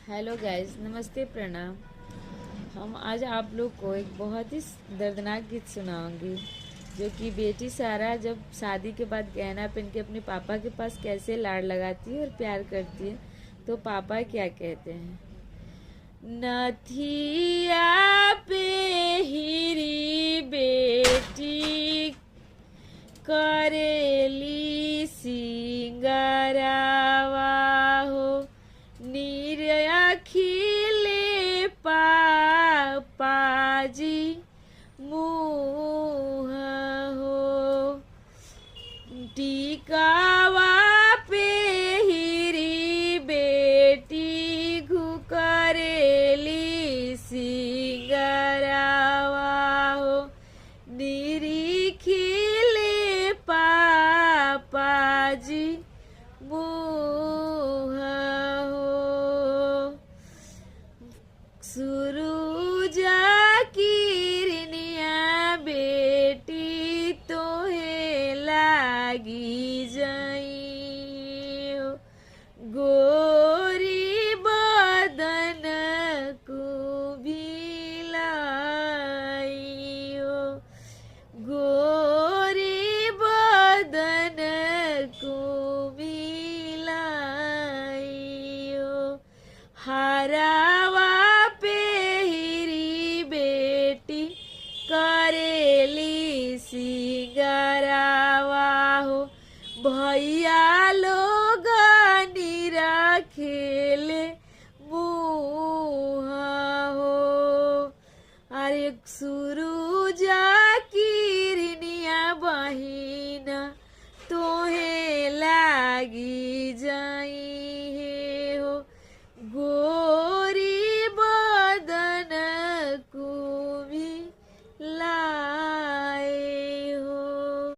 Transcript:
Hello guys, नमस्ते, प्रणाम। हम आज आप लोग को एक बहुत ही दर्दनाक गीत सुनाऊंगी, जो कि बेटी सारा जब शादी के बाद गहना पहन के अपने पापा के पास कैसे लाड़ लगाती है और प्यार करती है। तो पापा क्या कहते हैं। नथिया पे हीरी बेटी करेली सिंगरावा हो, खिले पापाजी मुँह हो, टिकावा पे हीरी बेटी घुकरेली सिंगरावा हो, खिले पापाजी मुँह हो। सुरुजा किरनिया बेटी तोहे लागी जाई हो, गोरी बदन को भिलाई हो, गोरी बदन को भिलाई हो। हरावा करेली सिंगारावा